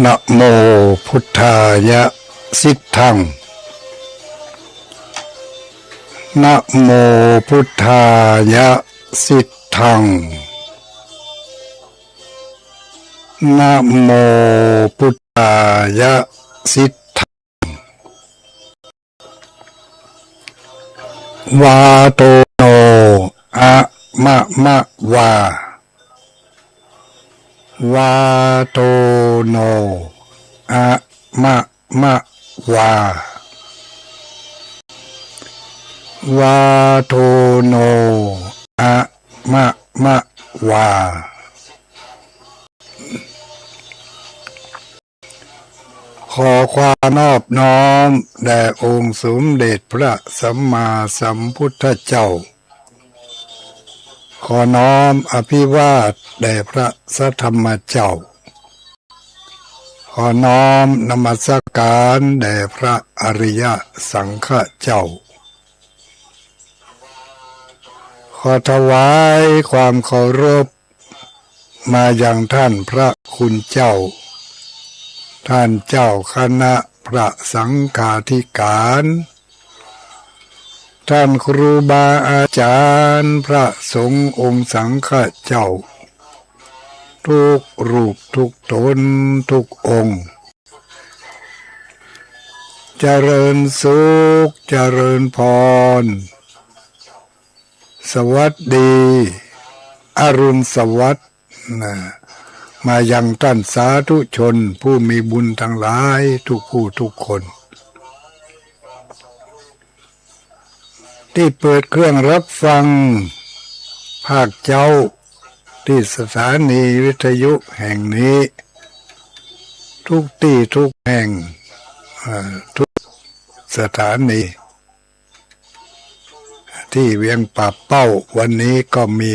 นะโมพุทธายะสิทธังนะโมพุทธายะสิทธังนะโมพุทธายะสิทธังวาโตโนอะมะมะวาวาโตโนอะมะมะวาวาโตโนอะมะมะวาขอความนอบน้อมแด่องค์สมเด็จพระสัมมาสัมพุทธเจ้าขอน้อมอภิวาทแด่พระสัทธรรมเจ้าขอน้อมนมัสการแด่พระอริยสังฆเจ้าขอถวายความเคารพมายังท่านพระคุณเจ้าท่านเจ้าคณะพระสังฆาธิการท่านครูบาอาจารย์พระสงฆ์องค์สังฆเจ้าทุกรูปทุกตนทุกองค์เจริญสุขเจริญพรสวัสดีอรุณสวัสดิ์มายังท่านสาธุชนผู้มีบุญทั้งหลายทุกผู้ทุกคนที่เปิดเครื่องรับฟังภาคเจ้าที่สถานีวิทยุแห่งนี้ทุกที่ทุกแห่งทุกสถานีที่เวียงป่าเป้าวันนี้ก็มี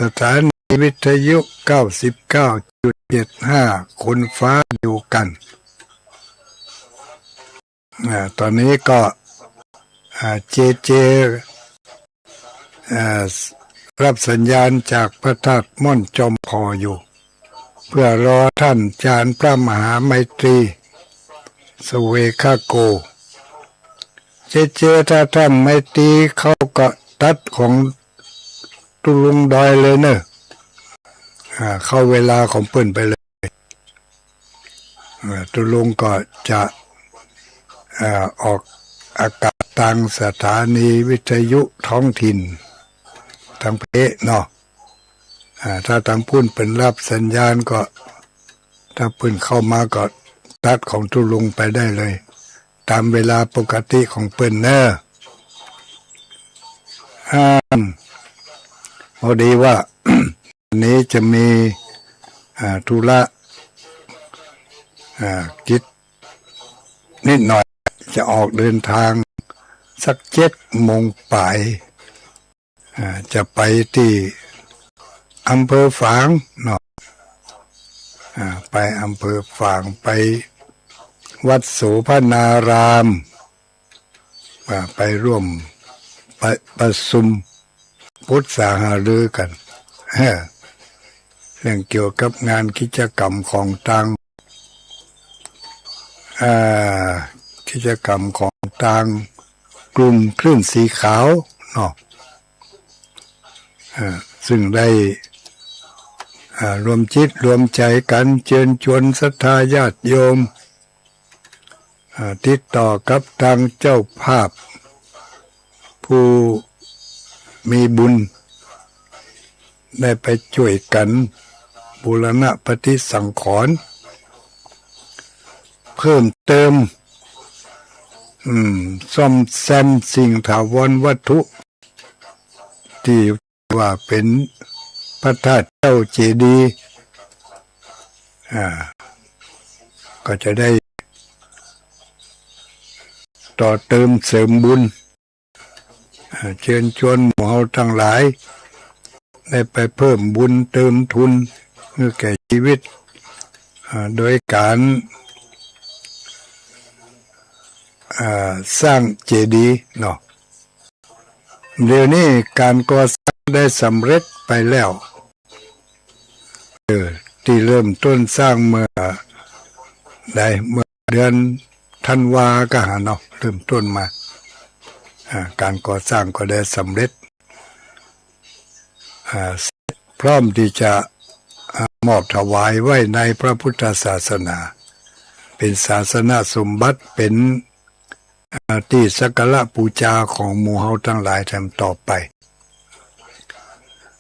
สถานีวิทยุ 99.75 คนฟ้าอยู่กันตอนนี้ก็เจรับสัญญาณจากพระธาตุม่อนจอมพออยู่เพื่อรอท่านอาจารย์พระมหาไมตรีสเวคาโกถ้าท่านไมตรีเขาก็ตัดของตุลุงดอยเลยเนอะเข้าเวลาของเปิ้นไปเลยตุลุงก็จะออกอากาศทางสถานีวิทยุท้องถิ่นทางเพะเนาะถ้าทางพุ่นเป็นรับสัญญาณก็ถ้าเปิ้นเข้ามาก็ตัดของตุลุงไปได้เลยตามเวลาปกติของเปิ้นเนอะพอดีว่า วันนี้จะมีธุระกิจนิดหน่อยจะออกเดินทางสัก7 โมงป่ายจะไปที่อำเภอฝางเนาะไปอำเภอฝางไปวัดโสภณารามไปร่วมประชุมพุทธาหารือกันเรื่องเกี่ยวกับงานกิจกรรมของทางกิจกรรมของทางกลุ่มคลื่นสีขาวเนาะซึ่งได้รวมจิตรวมใจกันเชิญชวนศรัทธาญาติโยมติดต่อกับทางเจ้าภาพผู้มีบุญได้ไปช่วยกันบูรณะปฏิสังขรณ์เพิ่มเติมซ่อมแซมสิ่งถาวรวัตถุที่ว่าเป็นพระธาตุเจ้าเจดีย์ก็จะได้ต่อเติมเสริมบุญเชิญชวนหมู่เฮาทั้งหลายได้ไปเพิ่มบุญเติมทุนเพื่อแก่ชีวิตโดยการสร้างเจดีย์เนาะเดี๋ยวนี้การก่อสร้างได้สำเร็จไปแล้วที่เริ่มต้นสร้างเมื่อ ได้เมื่อเดือนธันวาก็หาเนาะเริ่มต้นมาการก่อสร้างก็ได้สำเร็จพร้อมที่จะมอบถวายไว้ในพระพุทธศาสนาเป็นศาสนาสมบัติเป็นที่สักการะบูชาของหมู่เฮาทั้งหลายแถมต่อไป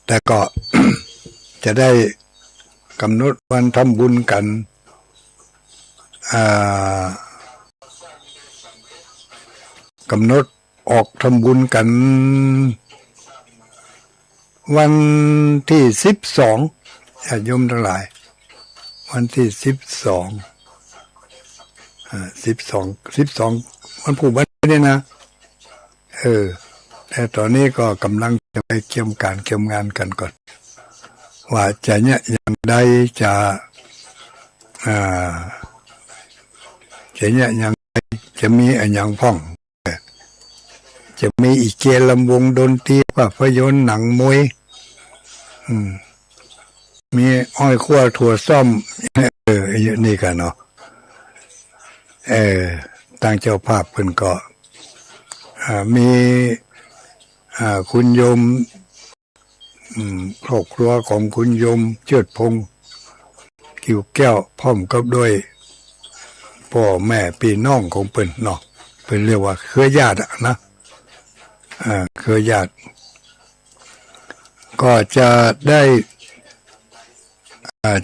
แต่ก็ จะได้กำหนดวันทำบุญกันกำหนดออกทำบุญกันวันที่12ญาติโยมทั้งหลายวันที่12วันผู้บันเนี่ยนะแต่ตอนนี้ก็กำลังจะไปเกี่ยมงานกันก่อนว่าจะเนี่ยอย่างใดจะเนี่ยอย่างใดจะมีอย่างพ่องจะมีอีกเกลำวงดนตรีภาพยนตร์หนังมวยมีอ้อยขั้วถั่วส้มนี่กันเนาะทางเจ้าภาพเพิ่นก็มีคุณโยมครอบครัวของคุณโยมเจิดพงษ์กิ่วแก้วพร้อมกับด้วยพ่อแม่พี่น้องของเพิ่นเนาะเพิ่นเรียกว่าเครือญาตินะเครือญาติก็จะได้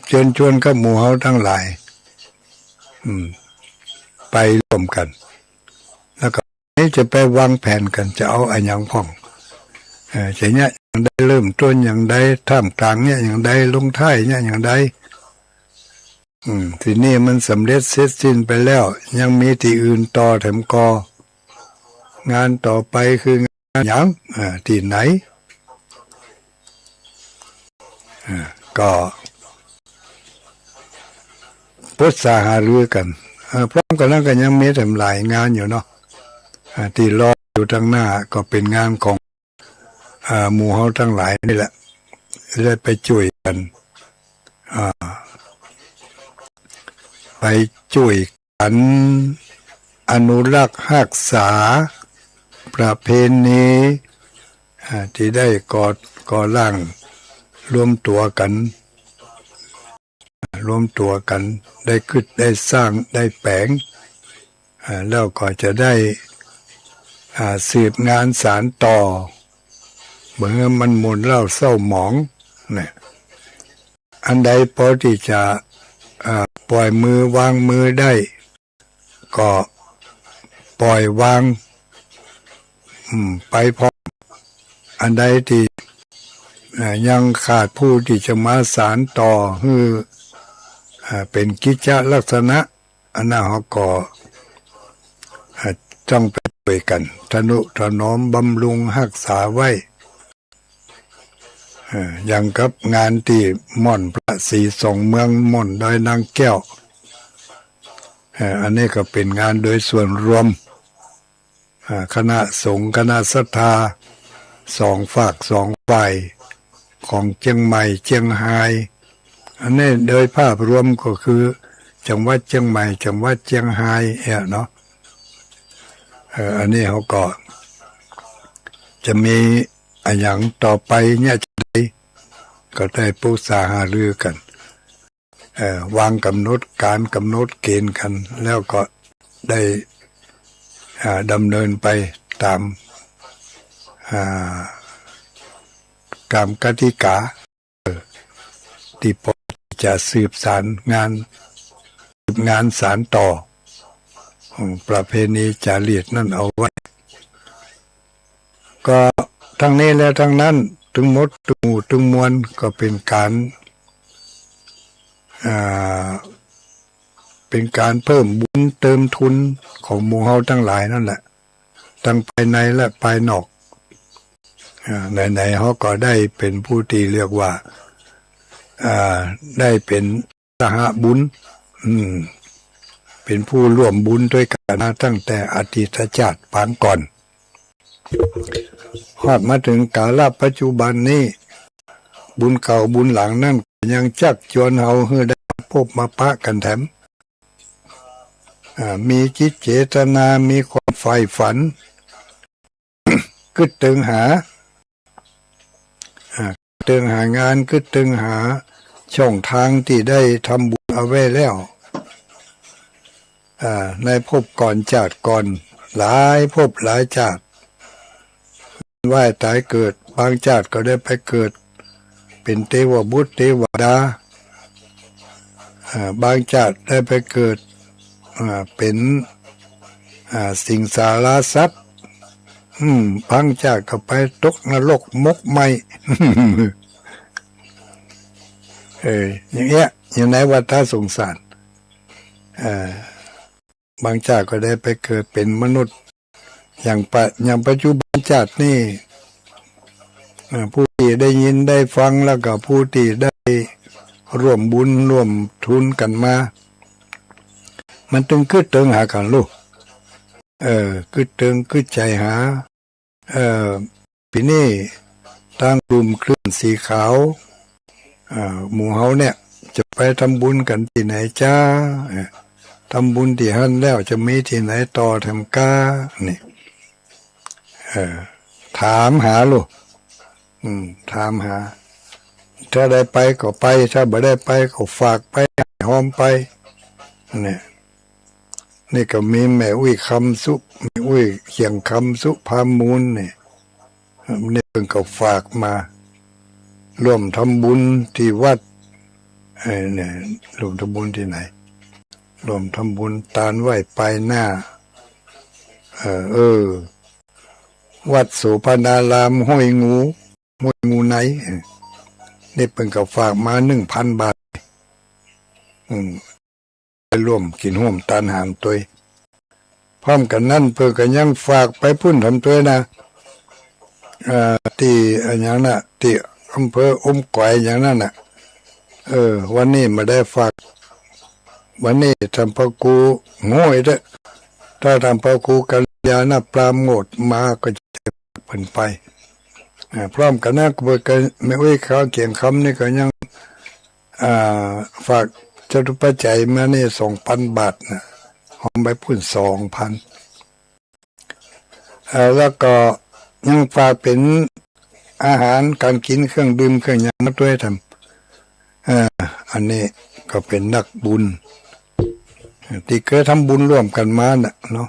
เชิญชวนกับหมู่เฮาทั้งหลายไปร่วมกันแล้วก็นี่จะไปวางแผนกันจะเอาอะไรอย่างพ่องจะเนี่ยอย่างใดเริ่มต้นอย่างใดท่ามกลางเนี่ยอย่างใดลงท้ายเนี่ยอย่างใดทีนี้มันสำเร็จเสร็จสิ้นไปแล้วยังมีที่อื่นต่อแถมกองานต่อไปคืองานอย่างที่ไหนก็พุทธาหารือกันพร้อมกันแล้วก็ยังมีแต่หลายงานอยู่เนาะที่รออยู่ทางหน้าก็เป็นงานของหมู่เฮาทั้งหลายนี่แหละได้ไปช่วยกันไปช่วยกันอนุรักษ์รักษาประเพณีที่ได้ก่อร่างรวมตัวกันได้คิดได้สร้างได้แปลงแล้วก็จะได้สืบงานสารต่อเมื่อมันหมุนเล่าเศร้าหมองเนี่ยอันใดพอที่จะปล่อยมือวางมือได้ก็ปล่อยวางไปพออันใดที่ยังขาดผู้ที่จะมาสารต่อคือเป็นกิจลักษณะอันนั้นเขาก็ต้องไปด้วยกันทนุถนอมบำรุงรักษาไว้อย่างกับงานที่ม่อนพระศรีสองเมืองม่อนดอยนางแก้วอันนี้ก็เป็นงานโดยส่วนรวมคณะสงฆ์คณะศรัทธาสองฝากสองฝ่ายของเชียงใหม่เชียงรายอันนี้โดยภาพรวมก็คือจังหวัดเชียงใหม่จังหวัดเชียงรายเนาะอันนี้เขาก็จะมีอย่างต่อไปเนี่ยก็ได้ปรึกษาหารือกันวางกำหนดการกำหนดเกณฑ์กันแล้วก็ได้ดำเนินไปตามกติกาที่พอจะสืบสารงานสารต่อประเพณีจารีตนั่นเอาไว้ก็ทั้งนี้และทั้งนั้นถึงหมดถึงมวลก็เป็นการเพิ่มบุญเติมทุนของหมู่เฮาทั้งหลายนั่นแหละทั้งภายในและภายนอกไหนๆเขาก็ได้เป็นผู้ที่เรียกว่าได้เป็นสหบุญเป็นผู้ร่วมบุญด้วยกันตั้งแต่อดีตชาติปางก่อนฮอดมาถึงกาลปัจจุบันนี้บุญเก่าบุญหลังนั่นยังชักชวนเฮาให้ได้พบมาปะกันแถม มีจิตเจตนามีความใฝ่ฝันกึดตึงหาตึงหางานกึดตึงหาช่องทางที่ได้ทำบุญเอาไว้แล้วในภพก่อนชาติก่อนหลายภพหลายชาติว่ายตายเกิดบางชาติก็ได้ไปเกิดเป็นเทวบุตรเทวดาบางชาติได้ไปเกิดเป็นสิงสาราสัตว์บางชาติก็ไปตกนรกมกไหม อย่างเงี้ยอยู่ในวัฏสงสารบางชาติก็ได้ไปเกิดเป็นมนุษย์อย่างปัจจุบันชาตินี่ผู้ที่ได้ยินได้ฟังแล้วก็ผู้ที่ได้ร่วมบุญร่วมทุนกันมามันตึงกึดตึงหากันลูกกึดตึงกึดใจหาปีนี้ตั้งกลุ่มคลื่นสีขาวหมู่เฮาเนี่ยจะไปทำบุญกันที่ไหนจ้าทำบุญที่หั่นแล้วจะมีที่ไหนต่อทำกานี่ถามหาลูกถามหาถ้าได้ไปก็ไปถ้าไม่ได้ไปก็ฝากไปหอมไปเนี่ยนี่ก็มีแม่อุ้ยคำสุแม่อุ้ยเขียงคำสุพามูลเนี่ยนี่เพิ่งก็ฝากมาร่วมทำบุญที่วัดเนี่ยร่วมทำบุญที่ไหนร่วมทำบุญตานไหวไปหน้าวัดโสภณารามห้วยงูไหนนี่เพิ่งก็ฝากมา1,000 บาทไปร่วมกินร่วมตานหามตัวพร้อมกันนั่นเพิ่งก็ยังฝากไปพุ่นทำตัวนะที่อย่างน่ะที่อำเภอก๋อยอย่างนั้นน่ะวันนี้มาได้ฝากวันนี้ทำพระกูโง่เด้อถ้าทำพระกูกัลยาณปราโมทมาก็จะเพิ่นไปพร้อมกันนะก็เบิกไม่ไว้เขาเขียนคำนี่ก็ยังฝากจตุปัจจัยมานี่2,000 บาทนะหอมไปพุ่น2,000แล้วก็ยังฝากเป็นอาหารการกินเครื่องดื่มเครื่องยามาด้วยทำอันนี้ก็เป็นนักบุญที่เคยทำบุญร่วมกันมาน่ะเนาะ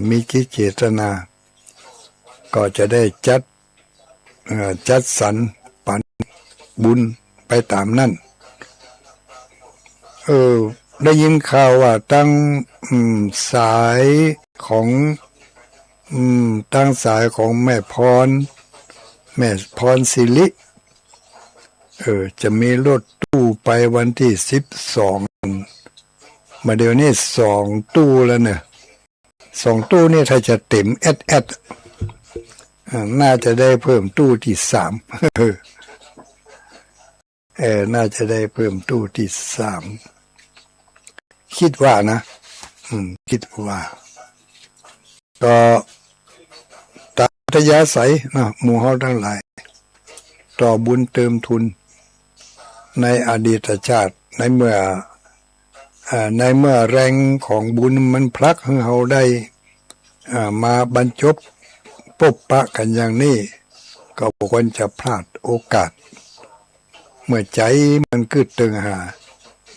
มีจิตเจตนาก็จะได้จัดสรรปันบุญไปตามนั่นได้ยินข่าวว่าตั้งสายของแม่พรศิริจะมีรถตู้ไปวันที่12มาเดี๋ยวนี้2 ตู้แล้วเนี่ย2 ตู้นี่ถ้าจะเต็มแอดน่าจะได้เพิ่มตู้ที่3น่าจะได้เพิ่มตู้ที่3คิดว่านะคิดว่าก็ตามอัธยาศัยนะหมู่เฮาทั้งหลายต่อบุญเติมทุนในอดีตชาติในเมื่อแรงของบุญมันพลักให้เราได้มาบรรจบพบปะกันอย่างนี้ก็ควรจะพลาดโอกาสเมื่อใจมันกึดตึงหา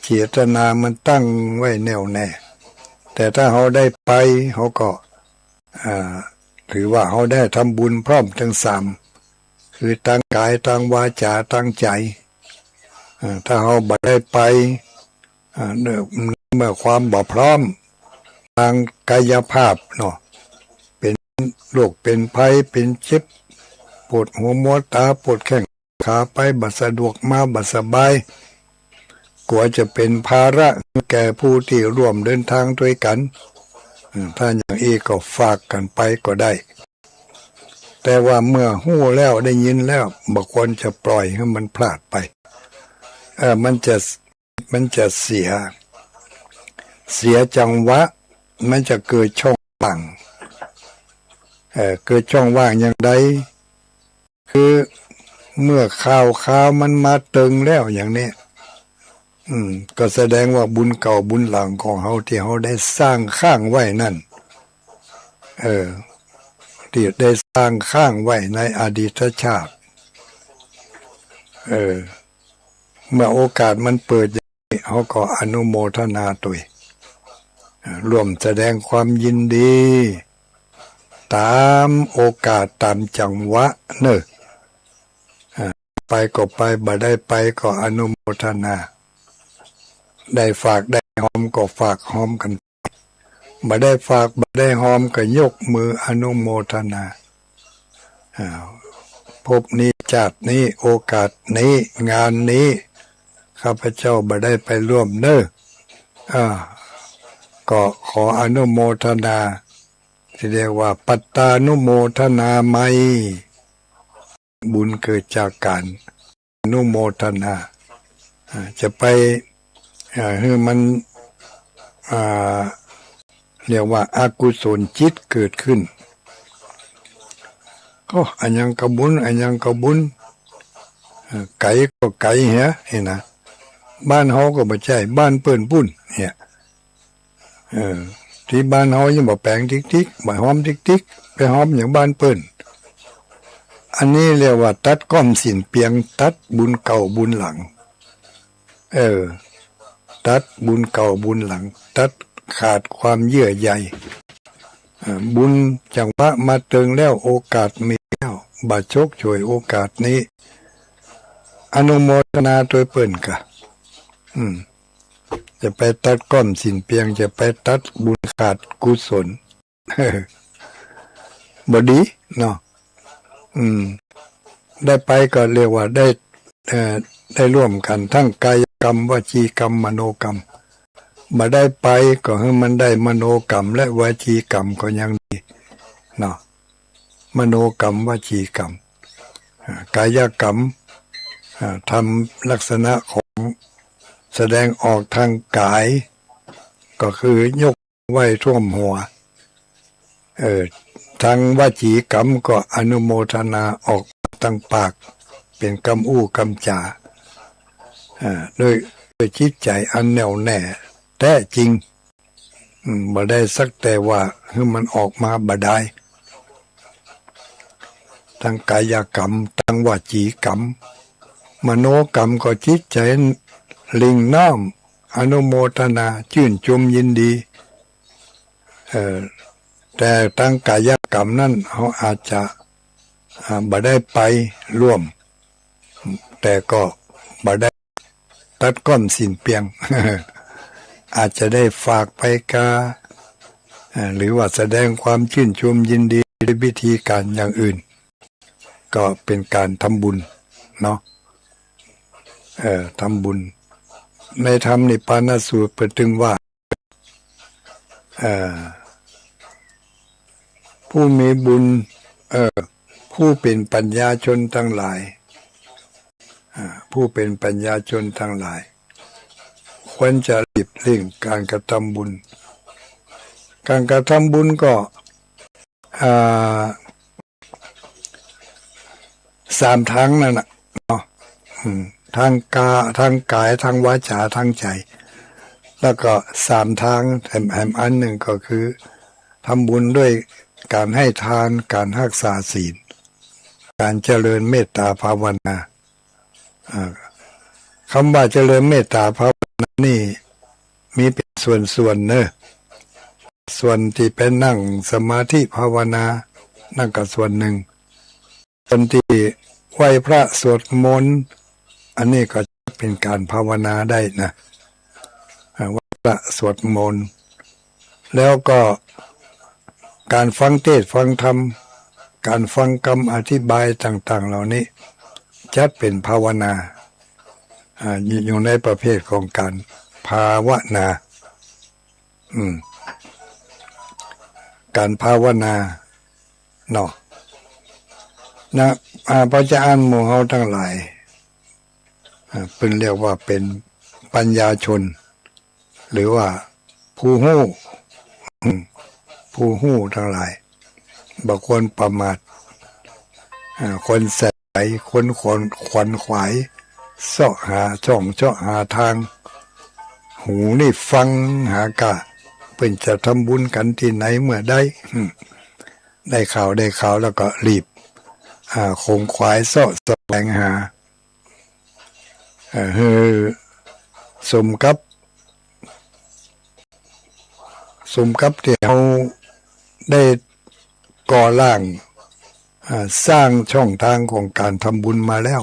เจตนามันตั้งไว้แน่วแน่แต่ถ้าเราได้ไปเราก็ถือว่าเราได้ทำบุญพร้อมทั้ง3คือตั้งกายตั้งวาจาตั้งใจถ้าเราบ่ได้ไปเมื่อความบ่พร้อมทางกายภาพเนาะเป็นโรคเป็นภัยเป็นเจ็บปวดหัวมัวตาปวดแข้งขาไปบ่สะดวกมาบ่สบายกลัวจะเป็นภาระแก่ผู้ที่ร่วมเดินทางด้วยกันถ้าอย่างนี้ก็ฝากกันไปก็ได้แต่ว่าเมื่อหู้แล้วได้ยินแล้วบ่ควรจะปล่อยให้มันพลาดไปมันจะเสียจังหวะมันจะเกิดช่องว่างเกิดช่องว่างอย่างใดคือเมื่อข่าวมันมาตึงแล้วอย่างนี้ ก็แสดงว่าบุญเก่าบุญหลังของเฮาที่เฮาได้สร้างข้างไว้นั่นที่ได้สร้างข้างไว้ในอดีตชาติเมื่อโอกาสมันเปิดเขาก็อนุโมทนาตัวร่วมแสดงความยินดี ตามโอกาสตามจังหวะเนอะไปก็ไปบ่ได้ไปก็อนุโมทนาได้ฝากได้หอมก็ฝากหอมกันบ่ได้ฝากบ่ได้หอมก็ยกมืออนุโมทนาพบนี้ชาตินี้โอกาสนี้งานนี้ข้าพเจ้าบ่ได้ไปร่วมเนอะก็ขออนุโมทนาที่เรียกว่าปัตตานุโมทนาไมบุญเกิดจากการอนุโมทนาจะไปให้มันเรียกว่าอากุศลจิตเกิดขึ้นก็อันยังกบุญอันยังกบุญไก่ก็ไก่เหี้ยเห็นนะบ้านเฮาก็บ่ใช่บ้านเปิ้นปุ้นเนี่ยที่บ้านเฮายังบ่แปลงทิกๆบ่หอมทิกๆไปหอมอย่างบ้านเปิ้นอันนี้เรียกว่าตัดก้อมสิ้นเปียงตัดบุญเก่าบุญหลังตัดบุญเก่าบุญหลังตัดขาดความเยื่อใยบุญจังหวะมาเติงแล้วโอกาสมีแล้วบาชกช่วยโอกาสนี้อนุโมทนาโดยเปิ้นกะจะไปตัดก้อมสิ้นเปียงจะไปตัดบุญขาดกุศลบ่ดีเนาะได้ไปก็เรียกว่าได้ร่วมกันทั้งกายกรรมวจีกรรมมโนกรรมมาได้ไปก็ให้มันได้มโนกรรมและวจีกรรมก็ยังดีเนาะมโนกรรมวจีกรรมกายกรรมทำลักษณะของแสดงออกทางกายก็คือยกไหว้ท่วมหัวทางวจีกรรมก็อนุโมทนาออกทางปากเป็นคำอู้คำจาด้วยจิตใจอันแน่วแน่แท้จริงบ่ได้สักแต่ว่าให้มันออกมาบ่ได้ทางกายกรรมทางวจีกรรมมโนกรรมก็จิตใจลิงน้อมอนุโมทนาชื่นชมยินดีแต่ทางกายกรรมนั้นเขาอาจจะบ่ได้ไปร่วมแต่ก็บ่ได้ตัดก้อนสิ้นเปียง อาจจะได้ฝากไปกาหรือว่าแสดงความชื่นชมยินดีด้วยวิธีการอย่างอื่นก็เป็นการทำบุญเนาะทำบุญในธรรมนิพพานสูตรเปิดถึงว่าผู้มีบุญผู้เป็นปัญญาชนทั้งหลายผู้เป็นปัญญาชนทั้งหลายควรจะรีบเร่งการกระทำบุญการกระทำบุญก็3ทางนั่นน่ะเนาะทางกายทางวาจาทางใจแล้วก็3ทางแถมอันหนึ่งก็คือทำบุญด้วยการให้ทานการรักษาศีลการเจริญเมตตาภาวนาคำว่าเจริญเมตตาภาวนานี่มีเป็นส่วนเนอะส่วนที่เป็นนั่งสมาธิภาวนานั่นก็ส่วนหนึ่งส่วนที่ไหว้พระสวดมนต์อันนี้ก็เป็นการภาวนาได้นะไหว้พระสวดมนต์แล้วก็การฟังเทศน์ฟังธรรมการฟังคำอธิบายต่างๆเหล่านี้จัดเป็นภาวนาอยู่ในประเภทของการภาวนาการภาวนาเนาะนะพระเจ้าอ่านหมู่เฮาทั้งหลายเป็นเรียกว่าเป็นปัญญาชนหรือว่าผู้ฮู้ทั้งหลายบ่ควรประมาทคนแสบคนขวนขวายเสาะหาช่องเจาะหาทาง หูนี่ฟังหากะเพิ่นจะทำบุญกันที่ไหนเมื่อใดได้ข่าวแล้วก็รีบคงควายเสาะแสวงหาเฮือสมกับที่เราได้ก่อร่างสร้างช่องทางของการทำบุญมาแล้ว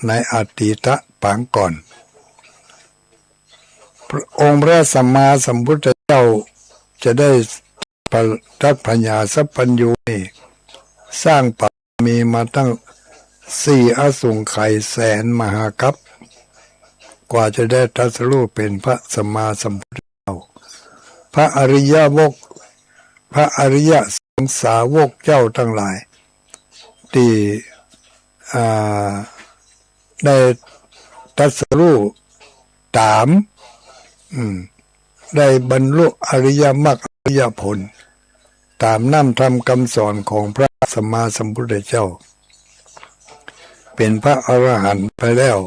ในอดีตปางก่อนพระองค์พระสัมมาสัมพุทธเจ้าจะได้รัตพญาสัพพัญญูนี่สร้างบารมีมาตั้ง4 อสงไขยแสนมหากัปกว่าจะได้ตรัสรู้เป็นพระสัมมาสัมพุทธเจ้าพระอริยสงสาวกเจ้าทั้งหลายที่ได้ตรัสรู้ตามได้บรรลุอริยมรรคอริยผลตามน้ำธรรมคำสอนของพระสัมมาสัมพุทธเจ้าเป็นพระอรหันต์ไปแล้ว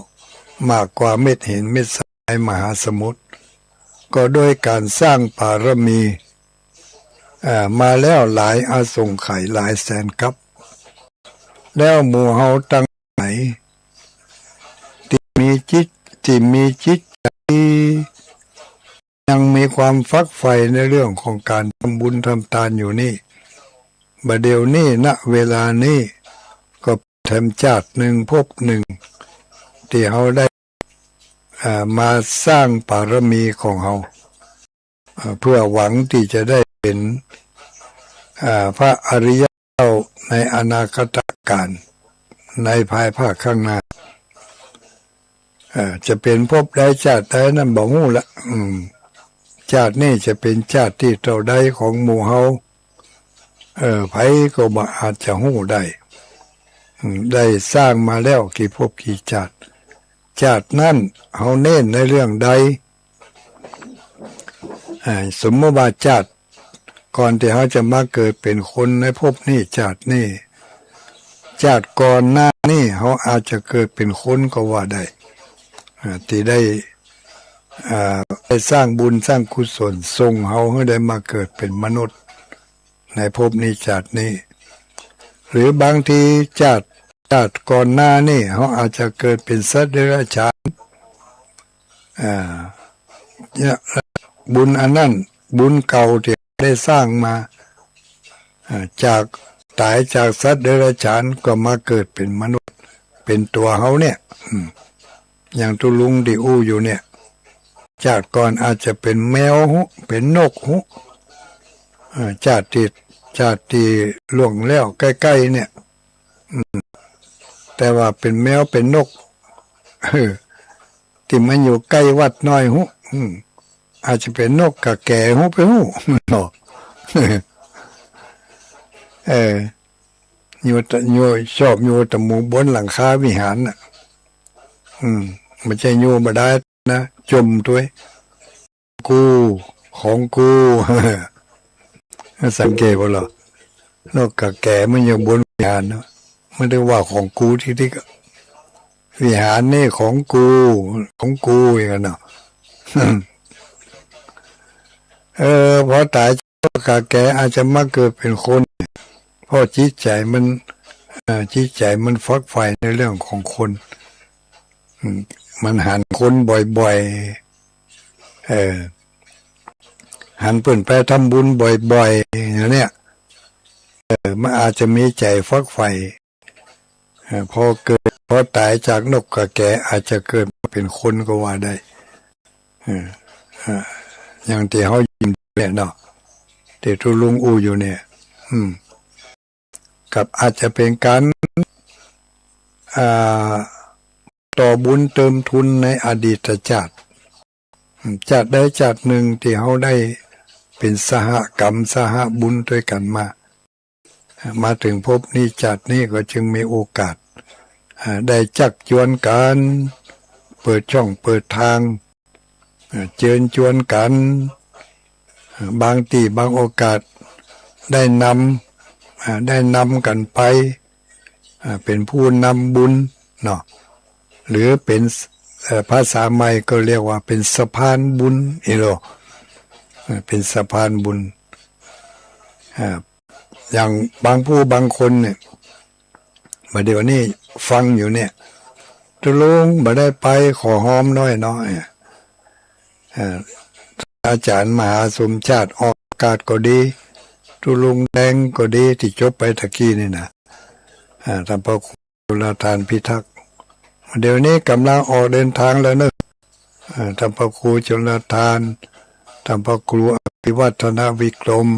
มากกว่าเม็ดหินเม็ดทรายมหาสมุทรก็โดยการสร้างบารมีมาแล้วหลายอาสงไขยหลายแสนกัปแล้วหมู่เฮาตั้งไหนที่มีจิตใจยังมีความฟักใฝ่ในเรื่องของการทำบุญทำทานอยู่นี่บัดเดี๋ยวนี้ณเวลานี้ก็ทำชาติหนึ่งภพหนึ่งที่เฮาได้มาสร้างบารมีของเฮาเพื่อหวังที่จะได้เป็นพระอริยเจ้าในอนาคตการในภายภาคข้างหน้าจะเป็นภพใดชาติใดนั้นบ่ฮู้ละชาตินี้จะเป็นชาติที่เท่าใดของหมู่เฮาไผก็บ่อาจจะฮู้ได้สร้างมาแล้วกี่ภพกี่ชาตินั้นเฮาเน้นในเรื่องใดสมมติว่าชาติก่อนที่เขาจะมาเกิดเป็นคนในภพนี้ชาตินี้ก่อนหน้านี้เขาอาจจะเกิดเป็นคนก็ว่าได้ที่ได้สร้างบุญสร้างกุศลส่งเขาให้ได้มาเกิดเป็นมนุษย์ในภพนี้ชาตินี้หรือบางทีชาติก่อนหน้านี้เขาอาจจะเกิดเป็นสัตว์เดรัจฉานบุญอันนั้นบุญเก่าที่ได้สร้างมาจากตายจากสัตว์เดรัจฉานก็มาเกิดเป็นมนุษย์เป็นตัวเขาเนี่ยอย่างตุลุงดิอูอยู่เนี่ยจากก่อนอาจจะเป็นแมวเป็นนกชาติล่วงแล้วใกล้ๆเนี่ยแต่ว่าเป็นแมวเป็นนกที่มันอยู่ใกล้วัดน้อยอาจจะเป็นนกกะแก่ไปเนาะอยู่ชอบอยู่แต่หมู่บนหลังคาวิหารน่ะไม่ใช่อยู่บ่ได้นะจมด้วยกูของกูสังเกตบ่ล่ะนกกะแก่มันอยู่บนวิหารเนาะไม่ได้ว่าของกูที่ก็วิหารนี่ของกูอย่างนั้นเนาะพอตายกะแก่อาจจะมาเกิดเป็นคนเพราะจิตใจมันฟักใฝ่ในเรื่องของคนมันหันคนบ่อยๆหันเปิ่นไปทำบุญบ่อยๆอย่างเนี้ยมันอาจจะมีใจฟักใฝ่พอตายจากนกกะแก่อาจจะเกิดมาเป็นคนก็ว่าได้อย่างที่เขายินเนี่ยเนาะที่ทุลุงอูอยู่เนี่ยกับอาจจะเป็นการต่อบุญเติมทุนในอดีตชาติได้ชาติหนึ่งที่เขาได้เป็นสหกรรมสหบุญด้วยกันมาถึงภพนี้ชาตินี้ก็จึงมีโอกาสได้จักชวนกันเปิดช่องเปิดทางเชิญชวนกันบางทีบางโอกาสได้นำกันไปเป็นผู้นำบุญเนาะหรือเป็น ภาษาใหม่ก็เรียกว่าเป็นสะพานบุญอีโลเป็นสะพานบุญอย่างบางผู้บางคนเนี่ยมาเดี๋ยวนี้ฟังอยู่เนี่ยตุลุงมาได้ไปขอหอมน้อยอาจารย์มหาสมชาติออกอากาศก็ดีตุลุงแดงก็ดีที่จบไปตะกี้นี่นะท่านพระครูจุลธานพิทักษ์เดี๋ยวนี้กำลังออกเดินทางแล้วเนอะท่านพระครูจุลธานท่านพระครูอภิวัฒนวิกรม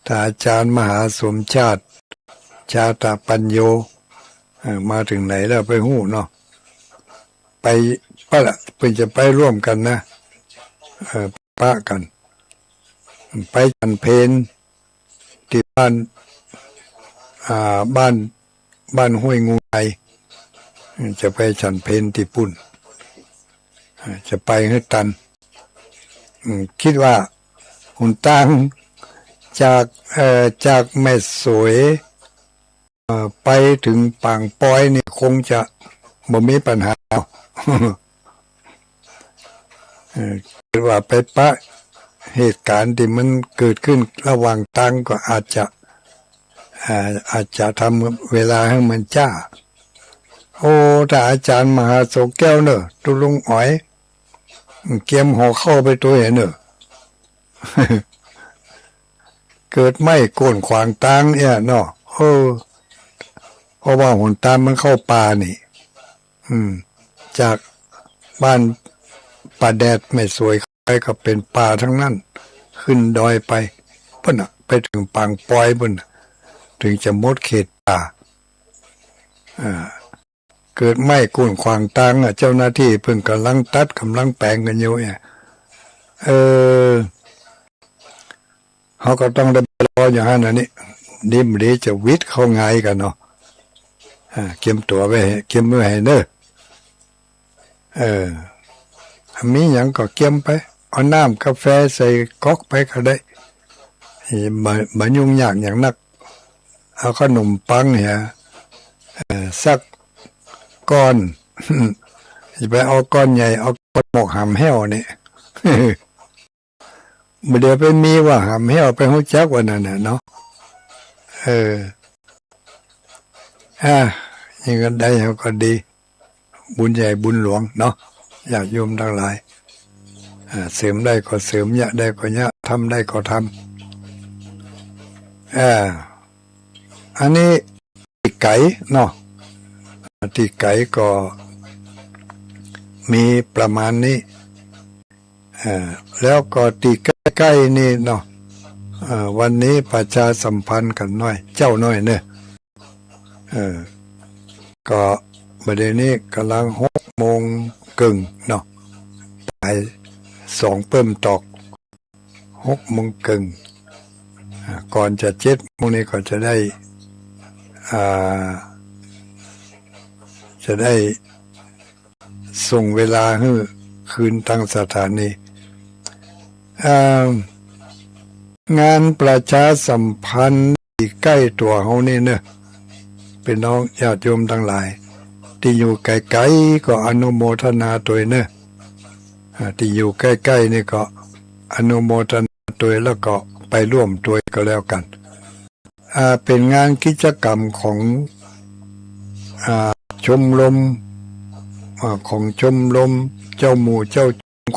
ท่านอาจารย์มหาสมชาติชาตปัญโยมาถึงไหนแล้วไปหู้เนาะไปป้าละเพิ่งจะไปร่วมกันนะป้ากันไปฉันเพลที่บ้านห้วยงูไอจะไปฉันเพลที่ปุ่นจะไปให้ตันคิดว่าหุ่นตั้งจากแม่สวยไปถึงปางปอยนี่คงจะบ่มีปัญหาคิดว่าไปปะเหตุการณ์ที่มันเกิดขึ้นระหว่างตังก็อาจจะทำเวลาให้มันจ้าโอ้ถ้าอาจารย์มหาโสแก้วเนอะตุลุงอ๋อยเกียมห่อเข้าไปตัวเห็นเนอะ เกิดไม่โกนขวางตังเนี่ยเนาะเพราะว่าหนตามมันเข้าป่านี่จากบ้านป่าแดดไม่สวยไปก็เป็นป่าทั้งนั้นขึ้นดอยไปพุ่นน่ะไปถึงปางปอยพุ่นถึงจะหมดเขตป่าเกิดไม่โกนขวางตังเจ้าหน้าที่เพิ่งกำลังตัดกำลังแปลงกันอยู่เนี่ยเขาก็ต้องได้รออย่างนั้นนี่ดิมดีจะวิทย์เข้าไงกันเนาะเก็บตัวไว้เก็บมือให้เนอะมีอย่างก็เก็บไปเอาน้ำกาแฟใส่ก๊อกไปก็ได้บ่ยุ่งยากอย่างนักเอาขนมปังเนี่ยสักก้อนจะไปเอาก้อนใหญ่เอาก้อนหมกหำแห้วเนี่ยเดี๋ยวไปมีว่าหำแห้วไปหู้จักวันนั้นเนาะยังกันได้เขาก็ดีบุญใหญ่บุญหลวงเนาะอยากโยมทั้งหลายเสริมได้ก็เสริมยะได้ก็ยะทำได้ก็ทำอันนี้ตีไก่เนาะตีไก่ก็มีประมาณนี้แล้วก็ตีใกล้ๆนี่เนาะวันนี้ประชาสัมพันธ์กันหน่อยเจ้าหน่อยเนี่ยก็ประเดี๋ยวนี้กำลัง6:30เนาะบ่าย2เพิ่มตอก6:30ก่อนจะ7:00นี้ก็จะได้ส่งเวลาให้คืนทางสถานีงานประชาสัมพันธ์ที่ใกล้ตัวเขานี่เนอะเป็นน้องญาติโยมทั้งหลายที่อยู่ไกลๆก็อนุโมทนาตัวเนอะที่อยู่ใกล้ๆนี่ก็อนุโมทนาตัวแล้วก็ไปร่วมตัวก็แล้วกันเป็นงานกิจกรรมของชมรมเจ้าหมู่เจ้า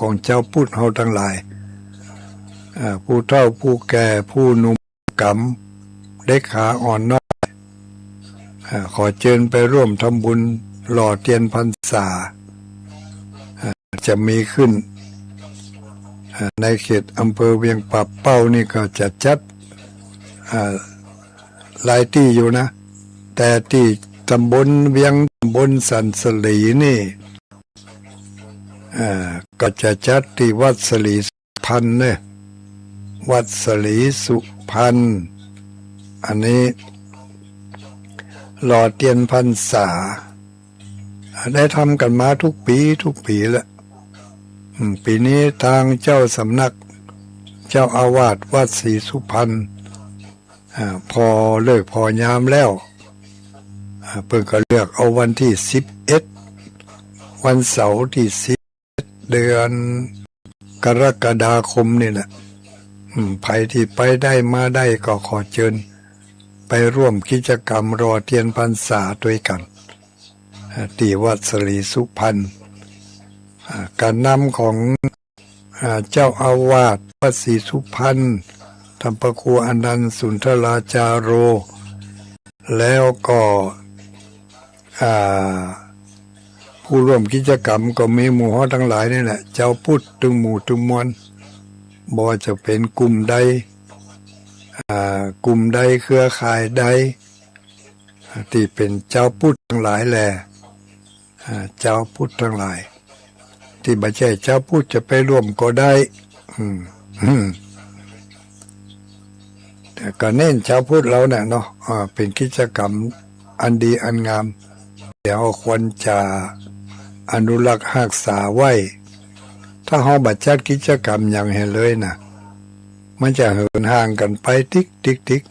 ของเจ้าพุทธเฮาทั้งหลายผู้เฒ่าผู้แก่ผู้หนุ่มกำเด็กขาอ่อนน้อยขอเชิญไปร่วมทำบุญหล่อเทียนพรรษาจะมีขึ้นในเขตอำเภอเวียงป่าเป้านี่ก็จะจัดหลายที่อยู่นะแต่ที่ตำบลเวียงตำบลสันสลีนี่ก็จะจัดที่วัดสลีสุพรรณเนี่ยวัดสลีสุพรรณอันนี้หล่อเทียนพรรษาได้ทำกันมาทุกปีแหละปีนี้ทางเจ้าสำนักเจ้าอาวาสวัดศรีสุพรรณพอเลิกพอยามแล้วเพิ่งก็เลือกเอาวันที่11 วันเสาร์ที่10เดือนกรกฎาคมนี่แหละใครที่ไปได้มาได้ก็ขอเชิญไปร่วมกิจกรรมรอเทียนพรรษาด้วยกันที่วัดสรีสุพรรณการนำของเจ้าอาวาสวัดศรีสุพรรณธรรมครูอนันต์สุนทราจาโรแล้วก็ผู้ร่วมกิจกรรมก็มีหมู่ฮ้อทั้งหลายนี่แหละเจ้าพุทธตึงหมู่ตึงมวลบ่จะเป็นกลุ่มใดเครือข่ายใดที่เป็นเจ้าพุทธทั้งหลายแลเจ้าพุทธทั้งหลายที่ไม่ใช่เจ้าพุทธจะไปร่วมก็ได้แต่ก็เน้นชาวพุทธเราเนี่ยเนาะเป็นกิจกรรมอันดีอันงามเดี๋ยวควรจะอนุรักษ์รักษาไว้ถ้าเราบัดจัดกิจกรรมอย่างเห็นเลยนะมันจะเหินห่างกันไปติ๊กติ๊กติ๊ก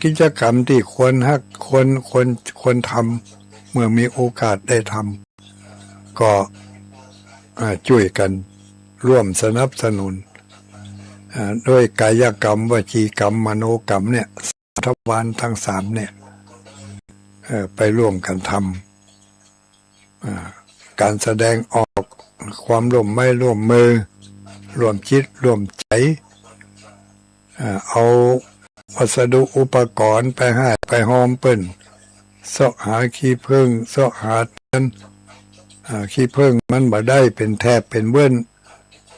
กิจกรรมที่ควรทำเมื่อมีโอกาสได้ทำก็ช่วยกันร่วมสนับสนุนด้วยกายกรรมวจีกรรมมโนกรรมเนี่ยทวารทั้ง3เนี่ยไปร่วมกันทำการแสดงออกความร่วมไม่ร่วมมือร่วมจิตร่วมใจเอาวัสดุอุปกรณ์ไปให้ไปหอมเปิ้นเสาะหาขี้ผึ้งเสาะหาเตือนขี้ผึ้งมันบ่ได้เป็นแทบเป็นเบิ้น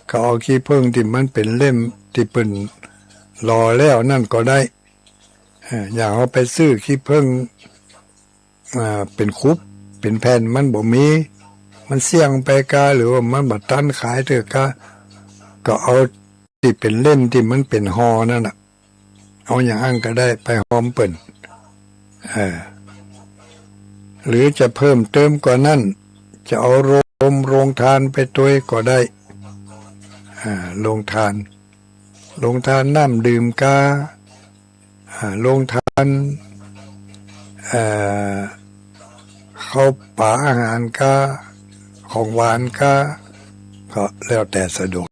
ก็เอาขี้ผึ้งที่มันเป็นเล่มที่เปิ้นรอแล้วนั่นก็ได้อย่างเอาไปซื้อขี้ผึ้งเป็นคุบเป็นแผ่นมันบ่มีมันเสี่ยงไปกาหรือว่ามันบ่ตันขายเถอะก็เอาที่เป็นเล่มที่มันเป็นห่อนั่นน่ะเอาอย่างอ้างก็ได้ไปหอมเปิ่นหรือจะเพิ่มเติมกว่านั้นจะเอาโรงทานไปตัวก็ได้โรงทานน้ำดื่มกาโรงทานข้าวป่าอาหารกาของหวานกาก็แล้วแต่สะดวก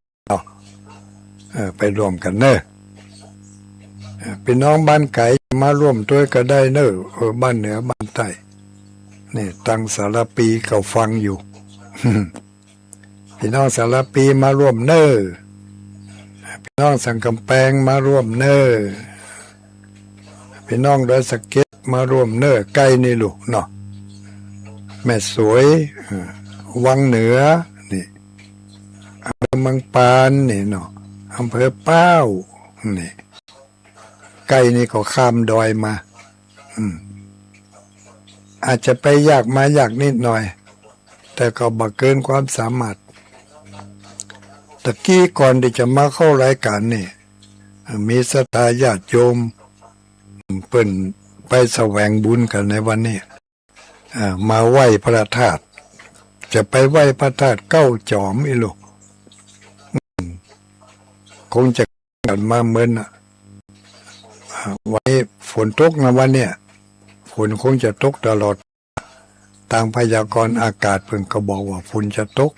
ไปร่วมกันเนอะพี่น้องบ้านไก่มาร่วมด้วยก็ได้เนอะบ้านเหนือบ้านใต้นี่ตั้งสารปีเขาฟังอยู่ พี่น้องสารปีมาร่วมเนอะพี่น้องสังกำแพงมาร่วมเนอะพี่น้องดอยสะเก็ดมาร่วมเนอะใกล้นี่ลูกเนาะแม่สวยวังเหนือนี่อำเภอเมืองปานนี่เนาะอำเภอเป้านี่ใกล้นี่ก็ข้ามดอยมาอาจจะไปยากมานิดหน่อยแต่ก็บ่เกินความสามารถตะกี้ก่อนที่จะมาเข้ารายการนี่มีศรัทธาญาติโยมเปิ้นไปแสวงบุญกันในวันนี้มาไหว้พระธาตุจะไปไหว้พระธาตุเก้าจอมอีลูกคงจะกันมาเหมือนวันนี้ฝนตกนะวันเนี้ยฝนคงจะตกตลอดทางพยากรณ์อากาศเพิ่งก็บอกว่าฝนจะตก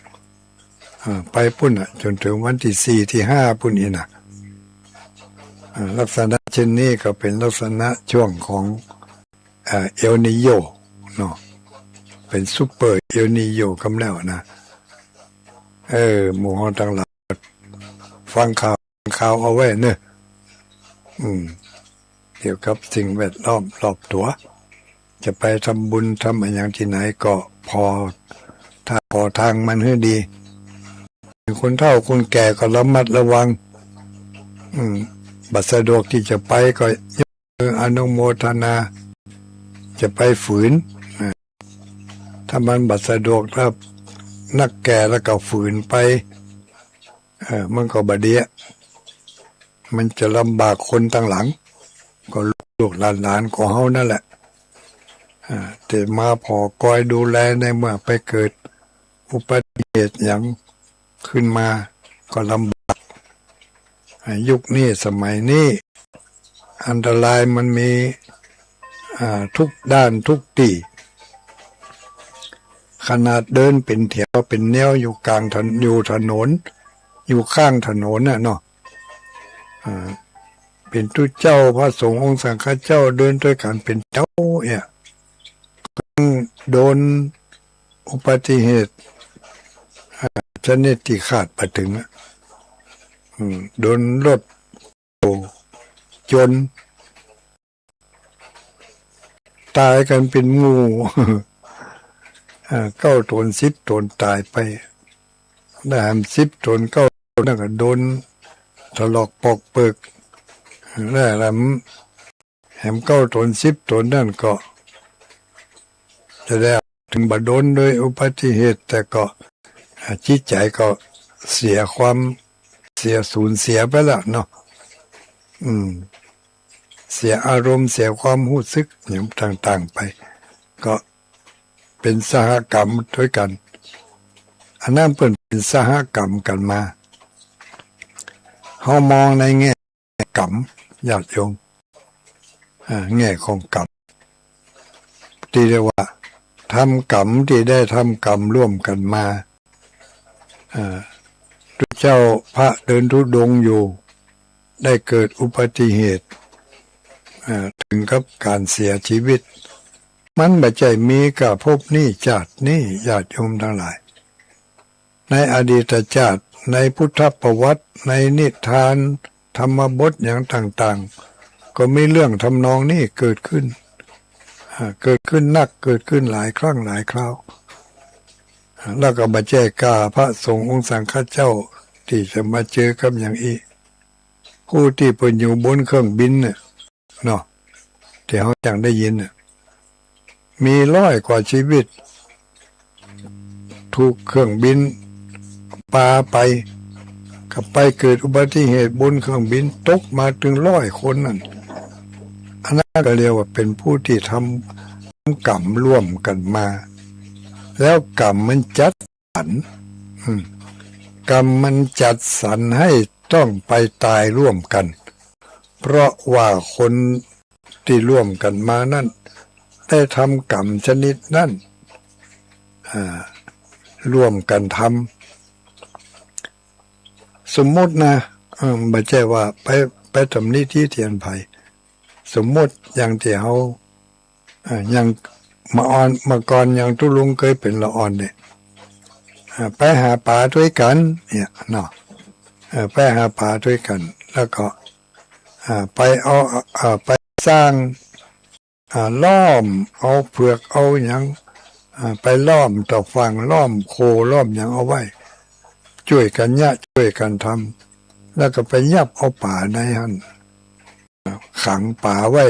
ไปพุ่นจนถึงวันที่4ที่5พุ่นนี่นะลักษณะเช่นนี้ก็เป็นลักษณะช่วงของเอลนิโยเนาะเป็นซุปเปอร์เอลนิโยกำแล้วนะหมู่ฮ้อทั้งหลายฟังข่าวเอาไว้เนอะเกี่ยวกับสิ่งแวดล้อมรอบตัวจะไปทำบุญทำอะไรอย่างที่ไหนก็พอทางมันให้ดีคนเฒ่าคนแก่ก็ระมัดระวังบัดสะดวกที่จะไปก็ยกมืออนุโมทนาจะไปฝืนถ้ามันบัดสะดวกถ้านักแก่แล้วก็ฝืนไปมันก็บะเดียมันจะลำบากคนตั้งหลังก็ลูกหลานของเฮานั่นแหละแต่มาพอคอยดูแลในเมื่อไปเกิดอุบัติเหตุอย่างขึ้นมาก็ลำบากยุคนี้สมัยนี้อันตรายมันมีทุกด้านทุกที่ ขนาดเดินเป็นแถวเป็นแนวอยู่กลางถนนอยู่ถนน อยู่ข้างถนนน่ะเนาะเป็นทุเจ้าพระสงฆ์องค์สังฆเจ้าเดินด้วยกันเป็นเจ้าเนี่ยโดนอุบัติเหตุชนิดที่ขาดไปถึงโดนรถจนตายกันเป็นงู9 ตน10 ตนตายไปได้10 ตน9 ตนนั่นก็โดนถลอกปอกเปิกได้แล้วแหม9 ตน10 ตนนั่นก็จะได้ถึงบาดนโดยอุบัติเหตุแต่ก็จิตใจก็เสียความสูญเสียไปแล้วเนาะเสียอารมณ์เสียความรู้สึกอย่างต่างๆไปก็เป็นสหกรรมด้วยกันอันนั้นเป็นสหกรรมกันมาเขามองในแง่กรรมญาติโยมแง่ของกรรมที่เรียกว่าทำกรรมที่ได้ทำกรรมร่วมกันมาพระเจ้าพระเดินธุดงค์อยู่ได้เกิดอุบัติเหตุถึงกับการเสียชีวิตมันไม่ใช่มีกับภพนี้ชาตินี้ญาติโยมทั้งหลายในอดีตชาติในพุทธประวัติในนิทานธรรมบทอย่างต่างๆก็มีเรื่องทำนองนี้เกิดขึ้นนักเกิดขึ้นหลายครั้งหลายคราวแล้วก็มาแจ้กล้าพระสงฆ์องค์สังฆเจ้าที่จะมาเจอกับอย่างอีผู้ที่เป็นอยู่บนเครื่องบินเนี่ยเนาะที่เขาจังได้ยินเนี่ยมี100 กว่าชีวิตถูกเครื่องบินปาไปกับไปเกิดอุบัติเหตุบนเครื่องบินตกมาถึง100 คนนั่นอันนั้นก็เรียกว่าเป็นผู้ที่ทำกรรมร่วมกันมาแล้วกรรมมันจัดสรรกรรมมันจัดสรรให้ต้องไปตายร่วมกันเพราะว่าคนที่ร่วมกันมานั่นได้ทำกรรมชนิดนั้นร่วมกันทำสมมตินะไม่ใช่ว่าไปทำนิธิเทียนไผ่สมมติอย่างที่เขาอย่างมาก่อนอย่างตุลุงเคยเป็นละอ่อนเนี่ยไปหาปลาด้วยกันเนี่ยเนาะไปหาปลาด้วยกันแล้วก็ไปไปสร้างล้อมเอาเผือกเอาอย่างไปล้อมต่อฝั่งล้อมโคล้อมอย่างเอาไว้ช่วยกันช่วยกันทำแล้วก็ไปยับเอาป่าในหันขังป่าไว้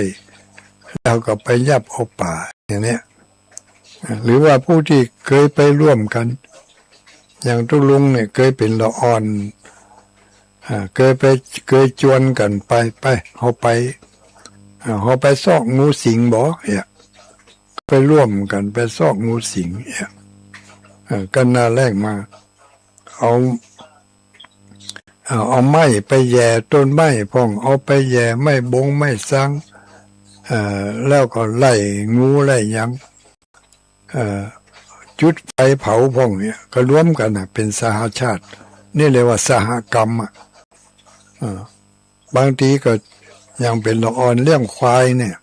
แล้วก็ไปยับเอาป่าอย่างเนี้ยหรือว่าผู้ที่เคยไปร่วมกันอย่างตุลุงเนี่ยเคยเป็นละอ่อนเคยชวนกันไปเขาไปซอกงูสิงบ่เนี่ยไปร่วมกันไปซอกงูสิงเนี่ยกันน่าแรกมาเอาไม้ไปแย่ต้นไม้พ่องเอาไปแย่ไม้บงไม้ซังแล้วก็ไล่งูไล่ยังจุดไฟเผาพ่องเนี่ยก็รวมกันเป็นสหชาตินี่เรียกว่าสหกรรมบางทีก็ยังเป็นละอ่อนเลี้ยงควายเนี่ย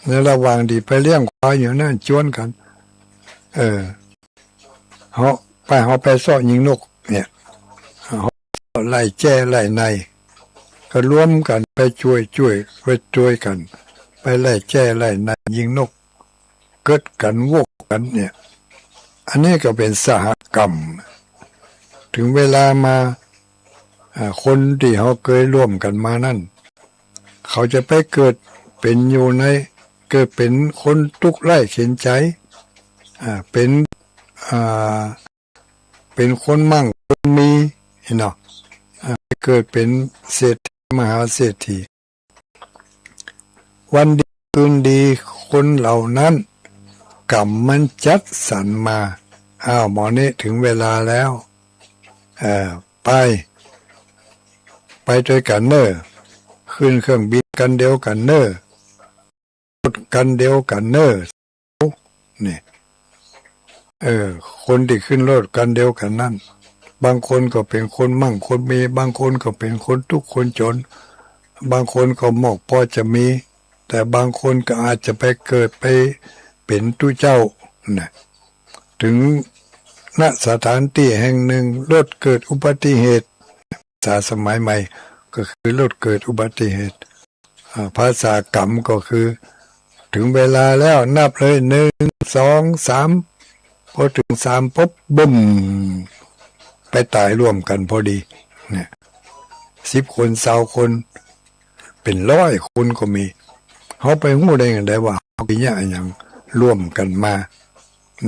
ในระหว่างที่ไปเลี้ยงควายอยู่นั่นชวนกันเขาไปซ่อยิงนกเนี่ยไล่แจ้ไล่ในก็รวมกันไปช่วยกันไปไล่แจ้ไล่ในยิงนกเกิดกันวกกันเนี่ยอันนี้ก็เป็นสหกรรมถึงเวลามาคนที่เขาเคยร่วมกันมานั่นเขาจะไปเกิดเป็นอยู่ในเกิดเป็นคนทุกข์ไร้เข็นใจเป็นคนมั่งคนมีเนาะเกิดเป็นเศรษฐีมหาเศรษฐีวันดีคืนดีคนเหล่านั้นกรรมมันจัดสรรมาหมอนี่ถึงเวลาแล้วไปด้วยกันเนอขึ้นเครื่องบินกันเดียวกันเนอรถกันเดียวกันเนอนี่ คนที่ขึ้นรถกันเดียวกันนั่นบางคนก็เป็นคนมั่งคนมีบางคนก็เป็นคนทุกข์คนจนบางคนก็หมอกพอจะมีแต่บางคนก็อาจจะไปเกิดไปเป็นตู้เจ้านะถึงณสถานที่แห่งหนึ่งรถเกิดอุบัติเหตุภาษาสมัยใหม่ก็คือรถเกิดอุบัติเหตุภาษากรรมก็คือถึงเวลาแล้วนับเลย1 2 3พอถึง3ปุ๊บบึ้มไปตายร่วมกันพอดีเนี่ย10 คน20 คนเป็น100 คนก็มีเขาไปหู้ได้ยังไงว่าเขาเป็นอย่างร่วมกันมา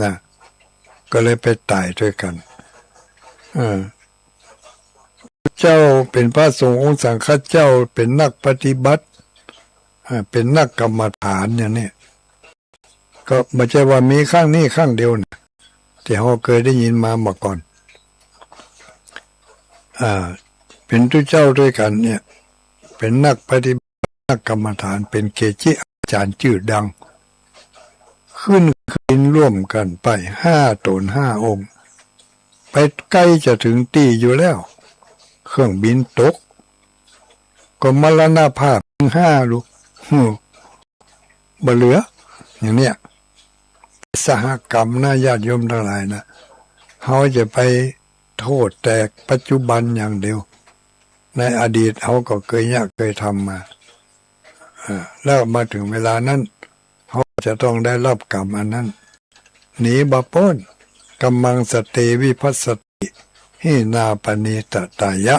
นะก็เลยไปตายด้วยกันเจ้าเป็นพระสงฆ์องค์สังฆเจ้าเป็นนักปฏิบัติเป็นนักกรรมฐานอย่างนี้ก็ไม่ใช่ว่ามีข้างนี้ข้างเดียวนะที่เราเคยได้ยินมาก่อนเป็นทุกเจ้าด้วยกันเนี่ยเป็นนักปฏิบัตินักกรรมฐานเป็นเกจิอาจารย์ชื่อดังขึ้นบินร่วมกันไป5 ตน 5 องค์ไปใกล้จะถึงที่อยู่แล้วเครื่องบินตกก็มรณภาพ5 ลูกบ่เหลืออย่างเนี้ยสหกรรมนะญาติโยมทั้งหลายนะเขาจะไปโทษแต่ปัจจุบันอย่างเดียวในอดีตเขาก็เคยทำมาแล้วมาถึงเวลานั้นเขาจะต้องได้รับกรรมอันนั้นหนีบ่พ้นกัมมังสเตวิภัสสติหินาปณิตตายะ